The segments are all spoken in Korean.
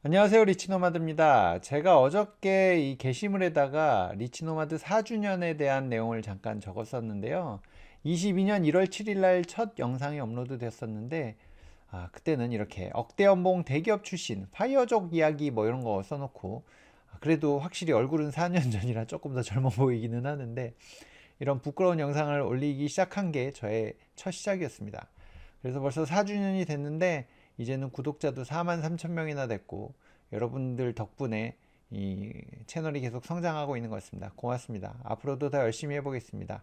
안녕하세요, 리치노마드입니다. 제가 어저께 이 게시물에다가 리치노마드 4주년에 대한 내용을 잠깐 적었었는데요. 22년 1월 7일 날 첫 영상이 업로드 됐었는데, 그때는 이렇게 억대 연봉 대기업 출신 파이어족 이야기 뭐 이런 거 써놓고, 그래도 확실히 얼굴은 4년 전이라 조금 더 젊어 보이기는 하는데, 이런 부끄러운 영상을 올리기 시작한 게 저의 첫 시작이었습니다. 그래서 벌써 4주년이 됐는데 이제는 구독자도 4만 3천 명이나 됐고 여러분들 덕분에 이 채널이 계속 성장하고 있는 것 같습니다. 고맙습니다. 앞으로도 더 열심히 해보겠습니다.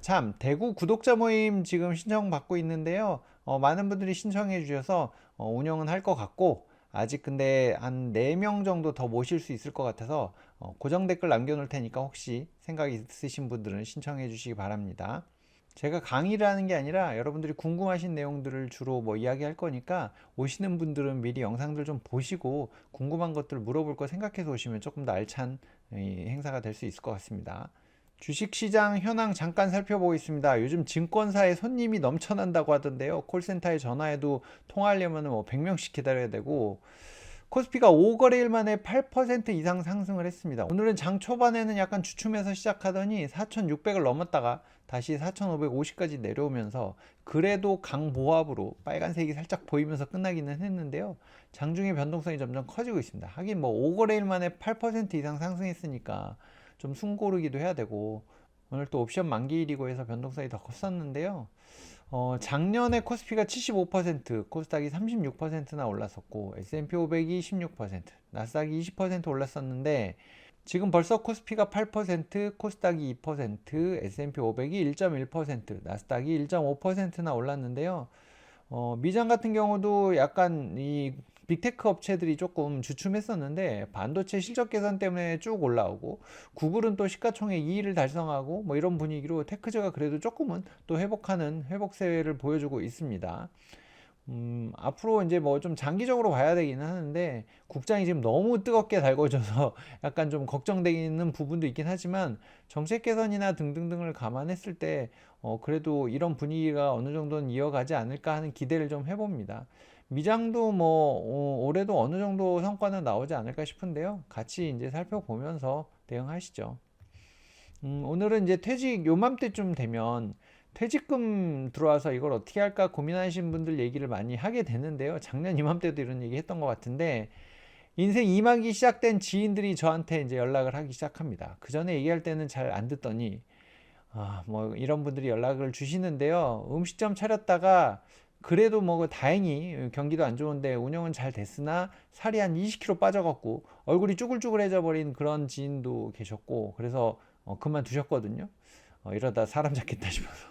참, 대구 구독자 모임 지금 신청받고 있는데요. 많은 분들이 신청해 주셔서 운영은 할 것 같고, 아직 근데 한 4명 정도 더 모실 수 있을 것 같아서 고정 댓글 남겨놓을 테니까 혹시 생각 있으신 분들은 신청해 주시기 바랍니다. 제가 강의를 하는 게 아니라 여러분들이 궁금하신 내용들을 주로 뭐 이야기할 거니까 오시는 분들은 미리 영상들 좀 보시고 궁금한 것들 물어볼 거 생각해서 오시면 조금 더 알찬 행사가 될 수 있을 것 같습니다. 주식시장 현황 잠깐 살펴보겠습니다. 요즘 증권사에 손님이 넘쳐난다고 하던데요. 콜센터에 전화해도 통화하려면 뭐 100명씩 기다려야 되고, 코스피가 5거래일 만에 8% 이상 상승을 했습니다. 오늘은 장 초반에는 약간 주춤해서 시작하더니 4,600을 넘었다가 다시 4,550까지 내려오면서 그래도 강보합으로 빨간색이 살짝 보이면서 끝나기는 했는데요. 장중의 변동성이 점점 커지고 있습니다. 하긴 뭐 5거래일 만에 8% 이상 상승했으니까 좀 숨고르기도 해야 되고, 오늘 또 옵션 만기일이고 해서 변동성이 더 컸었는데요. 작년에 코스피가 75%, 코스닥이 36%나 올랐었고, S&P 500이 16%, 나스닥이 20% 올랐었는데, 지금 벌써 코스피가 8%, 코스닥이 2%, S&P 500이 1.1%, 나스닥이 1.5%나 올랐는데요. 미장 같은 경우도 약간 이 빅테크 업체들이 조금 주춤했었는데 반도체 실적 개선 때문에 쭉 올라오고, 구글은 또 시가총액 2위를 달성하고 뭐 이런 분위기로 테크저가 그래도 조금은 또 회복하는 회복세를 보여주고 있습니다. 앞으로 이제 뭐 좀 장기적으로 봐야 되기는 하는데 국장이 지금 너무 뜨겁게 달궈져서 약간 좀 걱정되는 부분도 있긴 하지만, 정책 개선이나 등등등을 감안했을 때 그래도 이런 분위기가 어느 정도는 이어가지 않을까 하는 기대를 좀 해봅니다. 미장도 뭐 올해도 어느 정도 성과는 나오지 않을까 싶은데요. 같이 이제 살펴보면서 대응하시죠. 오늘은 이제 퇴직 요맘때쯤 되면 퇴직금 들어와서 이걸 어떻게 할까 고민하시는 분들 얘기를 많이 하게 되는데요. 작년 이맘때도 이런 얘기 했던 것 같은데, 인생 2막이 시작된 지인들이 저한테 이제 연락을 하기 시작합니다. 그 전에 얘기할 때는 잘 안 듣더니, 뭐 이런 분들이 연락을 주시는데요. 음식점 차렸다가 그래도 뭐 다행히 경기도 안 좋은데 운영은 잘 됐으나 살이 한 20kg 빠져갖고 얼굴이 쭈글쭈글해져 버린 그런 지인도 계셨고, 그래서 그만두셨거든요. 이러다 사람 잡겠다 싶어서.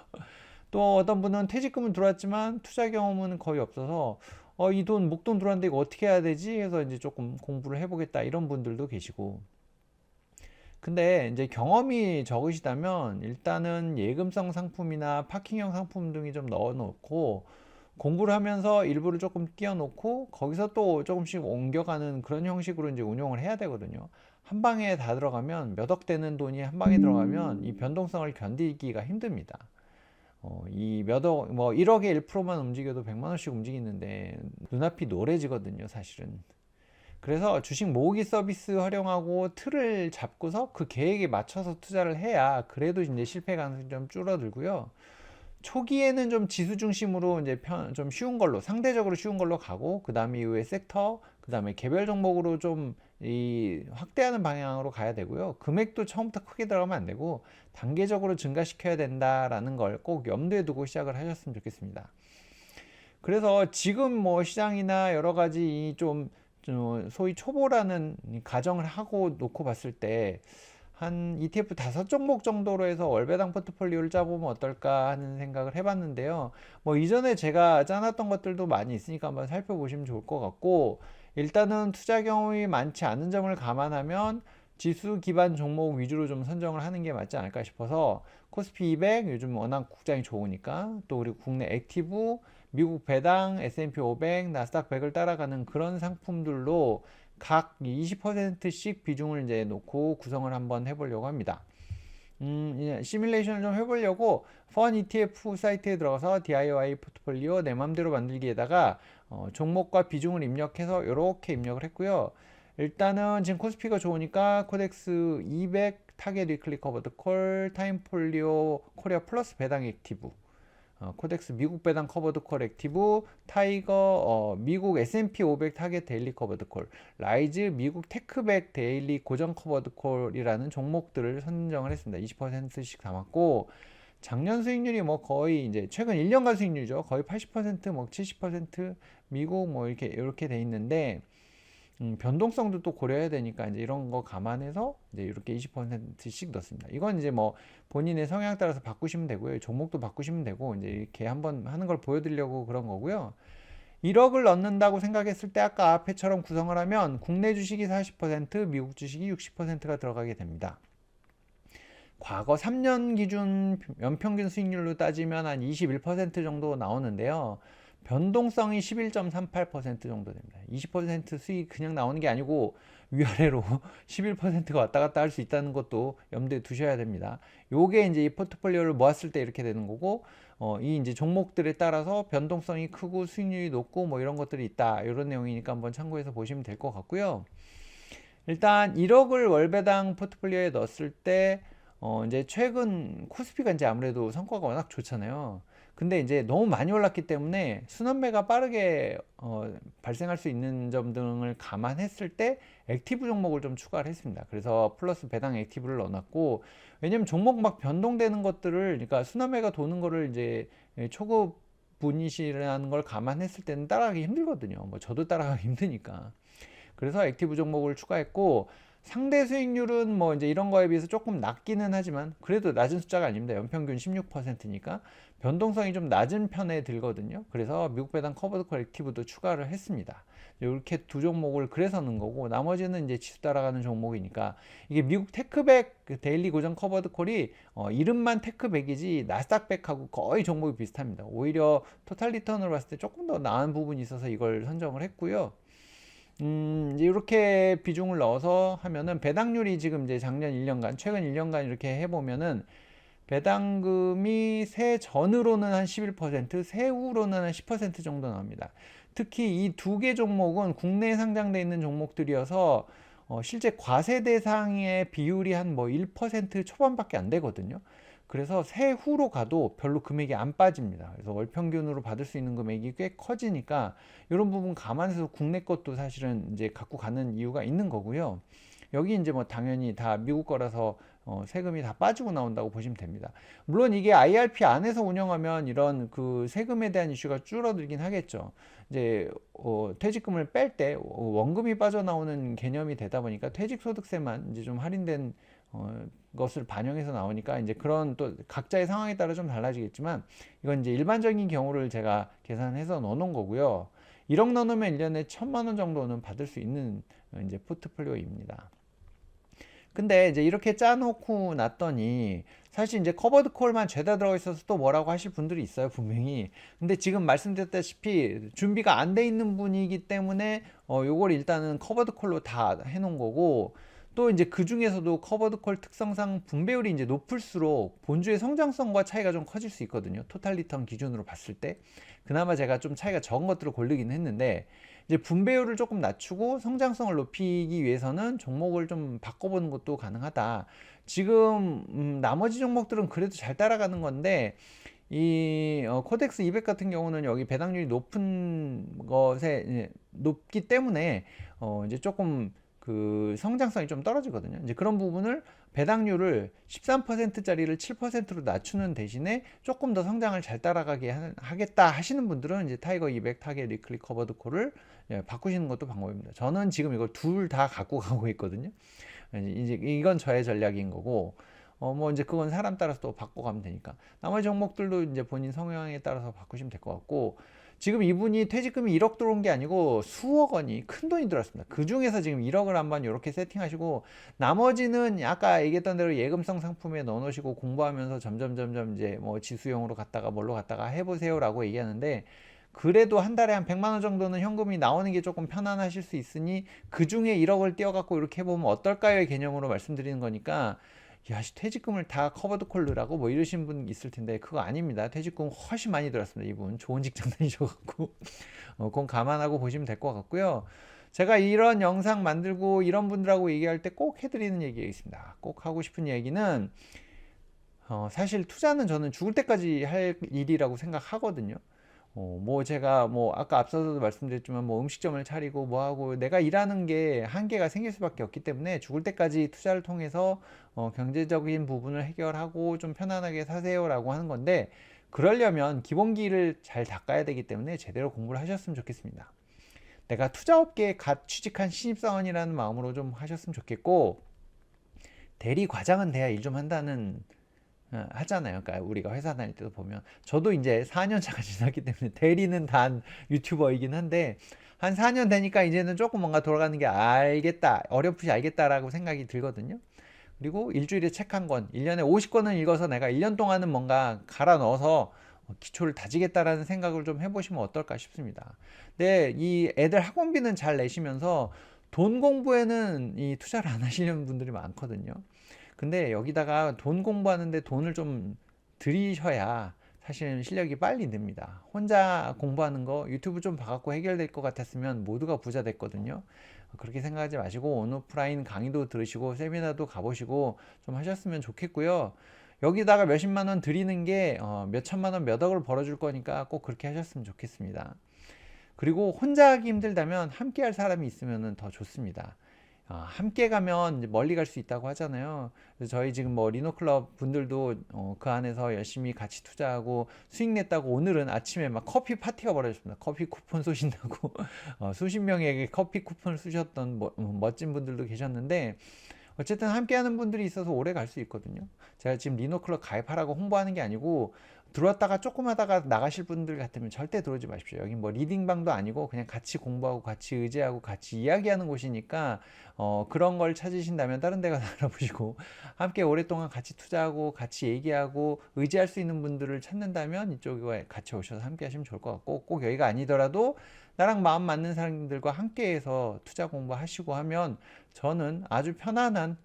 또 어떤 분은 퇴직금은 들어왔지만 투자 경험은 거의 없어서 이 돈 목돈 들어왔는데 이거 어떻게 해야 되지 해서 이제 조금 공부를 해보겠다 이런 분들도 계시고, 근데 이제 경험이 적으시다면 일단은 예금성 상품이나 파킹형 상품 등이 좀 넣어 놓고 공부를 하면서 일부를 조금 띄워 놓고 거기서 또 조금씩 옮겨가는 그런 형식으로 이제 운용을 해야 되거든요. 한 방에 다 들어가면 몇 억 되는 돈이 한 방에 들어가면 이 변동성을 견디기가 힘듭니다. 이 몇 억, 뭐 1억에 1%만 움직여도 100만 원씩 움직이는데 눈앞이 노래지거든요, 사실은. 그래서 주식 모으기 서비스 활용하고 틀을 잡고서 그 계획에 맞춰서 투자를 해야 그래도 이제 실패 가능성이 좀 줄어들고요. 초기에는 좀 지수 중심으로 이제 좀 쉬운 걸로, 상대적으로 쉬운 걸로 가고, 그 다음에 이후에 섹터, 그 다음에 개별 종목으로 좀 이 확대하는 방향으로 가야 되고요. 금액도 처음부터 크게 들어가면 안 되고 단계적으로 증가시켜야 된다라는 걸 꼭 염두에 두고 시작을 하셨으면 좋겠습니다. 그래서 지금 뭐 시장이나 여러 가지 이좀 소위 초보라는 가정을 하고 놓고 봤을 때 한 ETF 5종목 정도로 해서 월배당 포트폴리오를 짜보면 어떨까 하는 생각을 해봤는데요. 뭐 이전에 제가 짜놨던 것들도 많이 있으니까 한번 살펴보시면 좋을 것 같고, 일단은 투자 경험이 많지 않은 점을 감안하면 지수 기반 종목 위주로 좀 선정을 하는 게 맞지 않을까 싶어서, 코스피 200 요즘 워낙 국장이 좋으니까 또 우리 국내 액티브, 미국 배당, S&P 500, 나스닥 100을 따라가는 그런 상품들로 각 20%씩 비중을 이제 놓고 구성을 한번 해보려고 합니다. 이제 시뮬레이션을 좀 해보려고 펀 ETF 사이트에 들어가서 DIY 포트폴리오 내 맘대로 만들기에다가 종목과 비중을 입력해서 이렇게 입력을 했고요. 일단은 지금 코스피가 좋으니까 코덱스 200 타겟 위클리 커버드 콜 타임폴리오 코리아 플러스 배당 액티브, 코덱스 미국 배당 커버드 콜 액티브, 타이거 미국 S&P 500 타겟 데일리 커버드 콜, 라이즈 미국 테크백 데일리 고정 커버드 콜이라는 종목들을 선정을 했습니다. 20%씩 담았고, 작년 수익률이 뭐 거의 이제 최근 1년간 수익률이죠. 거의 80%, 뭐 70% 미국 뭐 이렇게 돼 있는데, 변동성도 또 고려해야 되니까 이제 이런 거 감안해서 이제 이렇게 20%씩 넣습니다. 이건 이제 뭐 본인의 성향 따라서 바꾸시면 되고요. 종목도 바꾸시면 되고 이제 이렇게 한번 하는 걸 보여드리려고 그런 거고요. 1억을 넣는다고 생각했을 때 아까 앞에처럼 구성을 하면 국내 주식이 40%, 미국 주식이 60%가 들어가게 됩니다. 과거 3년 기준 연평균 수익률로 따지면 한 21% 정도 나오는데요. 변동성이 11.38% 정도 됩니다. 20% 수익 그냥 나오는 게 아니고 위아래로 11%가 왔다 갔다 할 수 있다는 것도 염두에 두셔야 됩니다. 요게 이제 이 포트폴리오를 모았을 때 이렇게 되는 거고, 이 이제 종목들에 따라서 변동성이 크고 수익률이 높고 뭐 이런 것들이 있다. 이런 내용이니까 한번 참고해서 보시면 될 것 같고요. 일단 1억을 월배당 포트폴리오에 넣었을 때 이제 최근 코스피가 이제 아무래도 성과가 워낙 좋잖아요. 근데 이제 너무 많이 올랐기 때문에 순환매가 빠르게 발생할 수 있는 점 등을 감안했을 때 액티브 종목을 좀 추가를 했습니다. 그래서 플러스 배당 액티브를 넣어놨고, 왜냐면 종목 막 변동되는 것들을, 그러니까 순환매가 도는 거를 이제 초급 분이시라는 걸 감안했을 때는 따라가기 힘들거든요. 뭐 저도 따라가기 힘드니까. 그래서 액티브 종목을 추가했고, 상대 수익률은 뭐 이제 이런 거에 비해서 조금 낮기는 하지만 그래도 낮은 숫자가 아닙니다. 연평균 16%니까 변동성이 좀 낮은 편에 들거든요. 그래서 미국 배당 커버드 콜 액티브도 추가를 했습니다. 이렇게 두 종목을 그래서 넣은 거고, 나머지는 이제 지수 따라가는 종목이니까. 이게 미국 테크백 데일리 고정 커버드 콜이 이름만 테크백이지 나스닥백하고 거의 종목이 비슷합니다. 오히려 토탈 리턴으로 봤을 때 조금 더 나은 부분이 있어서 이걸 선정을 했고요. 이제 이렇게 비중을 넣어서 하면은 배당률이 지금 이제 작년 1년간, 최근 1년간 이렇게 해보면은 배당금이 세 전으로는 한 11%, 세후로는 한 10% 정도 나옵니다. 특히 이 두 개 종목은 국내에 상장되어 있는 종목들이어서 실제 과세 대상의 비율이 한 뭐 1% 초반밖에 안 되거든요. 그래서 세후로 가도 별로 금액이 안 빠집니다. 그래서 월 평균으로 받을 수 있는 금액이 꽤 커지니까 이런 부분 감안해서 국내 것도 사실은 이제 갖고 가는 이유가 있는 거고요. 여기 이제 뭐 당연히 다 미국 거라서 세금이 다 빠지고 나온다고 보시면 됩니다. 물론 이게 IRP 안에서 운영하면 이런 그 세금에 대한 이슈가 줄어들긴 하겠죠. 이제 퇴직금을 뺄 때 원금이 빠져나오는 개념이 되다 보니까 퇴직소득세만 이제 좀 할인된 것을 반영해서 나오니까 이제 그런 또 각자의 상황에 따라 좀 달라지겠지만, 이건 이제 일반적인 경우를 제가 계산해서 넣어놓은 거고요. 1억 넣어놓으면 1년에 1,000만 원 정도는 받을 수 있는 이제 포트폴리오입니다. 근데 이제 이렇게 짜놓고 났더니 사실 이제 커버드 콜만 죄다 들어가 있어서 또 뭐라고 하실 분들이 있어요, 분명히. 근데 지금 말씀드렸다시피 준비가 안 돼 있는 분이기 때문에 요걸 일단은 커버드 콜로 다 해놓은 거고, 또 이제 그 중에서도 커버드 콜 특성상 분배율이 이제 높을수록 본주의 성장성과 차이가 좀 커질 수 있거든요. 토탈 리턴 기준으로 봤을 때. 그나마 제가 좀 차이가 적은 것들을 고르긴 했는데, 이제 분배율을 조금 낮추고 성장성을 높이기 위해서는 종목을 좀 바꿔보는 것도 가능하다. 지금 나머지 종목들은 그래도 잘 따라가는 건데, 이 코덱스 200 같은 경우는 여기 배당률이 높은 것에 높기 때문에 이제 조금 그 성장성이 좀 떨어지거든요. 이제 그런 부분을 배당률을 13%짜리를 7%로 낮추는 대신에 조금 더 성장을 잘 따라가게 하겠다 하시는 분들은 이제 타이거 200 타겟 리클리 커버드 콜을 바꾸시는 것도 방법입니다. 저는 지금 이걸 둘 다 갖고 가고 있거든요. 이제 이건 저의 전략인 거고, 뭐 이제 그건 사람 따라서 또 바꿔가면 되니까 나머지 종목들도 이제 본인 성향에 따라서 바꾸시면 될 것 같고, 지금 이분이 퇴직금이 1억 들어온 게 아니고 수억 원이 큰 돈이 들어왔습니다. 그 중에서 지금 1억을 한번 이렇게 세팅하시고, 나머지는 아까 얘기했던 대로 예금성 상품에 넣어놓으시고 공부하면서 점점 이제 뭐 지수용으로 갔다가 뭘로 갔다가 해보세요라고 얘기하는데, 그래도 한 달에 한 100만 원 정도는 현금이 나오는 게 조금 편안하실 수 있으니 그 중에 1억을 띄어갖고 이렇게 해보면 어떨까요의 개념으로 말씀드리는 거니까, 야, 퇴직금을 다 커버드 콜 넣으라고 뭐 이러신 분 있을 텐데 그거 아닙니다. 퇴직금 훨씬 많이 들었습니다. 이분 좋은 직장 다니셔갖고 그건 감안하고 보시면 될 것 같고요. 제가 이런 영상 만들고 이런 분들하고 얘기할 때 꼭 해드리는 얘기가 있습니다. 꼭 하고 싶은 얘기는 사실 투자는 저는 죽을 때까지 할 일이라고 생각하거든요. 뭐 제가 뭐 아까 앞서서도 말씀드렸지만 뭐 음식점을 차리고 뭐 하고 내가 일하는 게 한계가 생길 수밖에 없기 때문에 죽을 때까지 투자를 통해서 경제적인 부분을 해결하고 좀 편안하게 사세요라고 하는 건데, 그러려면 기본기를 잘 닦아야 되기 때문에 제대로 공부를 하셨으면 좋겠습니다. 내가 투자업계에 갓 취직한 신입사원이라는 마음으로 좀 하셨으면 좋겠고, 대리 과장은 돼야 일 좀 한다는 하잖아요. 그러니까 우리가 회사 다닐 때도 보면 저도 이제 4년 차가 지났기 때문에 대리는 단 유튜버이긴 한데 한 4년 되니까 이제는 조금 뭔가 돌아가는 게 알겠다, 어렴풋이 알겠다라고 생각이 들거든요. 그리고 일주일에 책 한 권, 1년에 50권을 읽어서 내가 1년 동안은 뭔가 갈아 넣어서 기초를 다지겠다라는 생각을 좀 해보시면 어떨까 싶습니다. 근데 이 애들 학원비는 잘 내시면서 돈 공부에는 이 투자를 안 하시려는 분들이 많거든요. 근데 여기다가 돈 공부하는데 돈을 좀 들이셔야 사실은 실력이 빨리 늡니다. 혼자 공부하는 거 유튜브 좀 봐갖고 해결될 것 같았으면 모두가 부자 됐거든요. 그렇게 생각하지 마시고 온오프라인 강의도 들으시고 세미나도 가보시고 좀 하셨으면 좋겠고요. 여기다가 몇십만 원 드리는 게 몇천만 원, 몇 억을 벌어줄 거니까 꼭 그렇게 하셨으면 좋겠습니다. 그리고 혼자 하기 힘들다면 함께 할 사람이 있으면 더 좋습니다. 함께 가면 멀리 갈 수 있다고 하잖아요. 그래서 저희 지금 뭐 리노클럽 분들도 그 안에서 열심히 같이 투자하고 수익 냈다고 오늘은 아침에 막 커피 파티가 벌어졌습니다. 커피 쿠폰 쏘신다고 수십 명에게 커피 쿠폰을 쏘셨던 멋진 분들도 계셨는데, 어쨌든 함께하는 분들이 있어서 오래 갈 수 있거든요. 제가 지금 리노클럽 가입하라고 홍보하는 게 아니고 들어왔다가 조금 하다가 나가실 분들 같으면 절대 들어오지 마십시오. 여기 뭐 리딩방도 아니고 그냥 같이 공부하고 같이 의지하고 같이 이야기하는 곳이니까 그런 걸 찾으신다면 다른 데 가서 알아보시고, 함께 오랫동안 같이 투자하고 같이 얘기하고 의지할 수 있는 분들을 찾는다면 이쪽에 같이 오셔서 함께 하시면 좋을 것 같고, 꼭 여기가 아니더라도 나랑 마음 맞는 사람들과 함께해서 투자 공부하시고 하면 저는 아주 편안한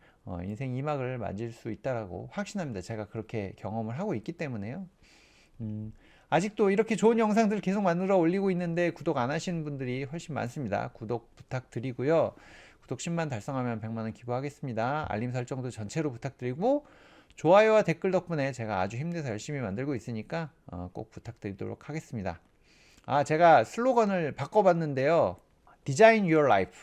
인생 2막을 맞을 수 있다라고 확신합니다. 제가 그렇게 경험을 하고 있기 때문에요. 아직도 이렇게 좋은 영상들 계속 만들어 올리고 있는데 구독 안 하시는 분들이 훨씬 많습니다. 구독 부탁드리고요. 구독 10만 달성하면 100만원 기부하겠습니다. 알림 설정도 전체로 부탁드리고, 좋아요와 댓글 덕분에 제가 아주 힘내서 열심히 만들고 있으니까 꼭 부탁드리도록 하겠습니다. 제가 슬로건을 바꿔봤는데요. Design Your Life,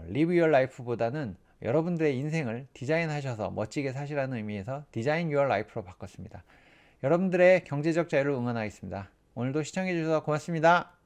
Live Your Life보다는 여러분들의 인생을 디자인하셔서 멋지게 사시라는 의미에서 Design Your Life로 바꿨습니다. 여러분들의 경제적 자유를 응원하겠습니다. 오늘도 시청해주셔서 고맙습니다.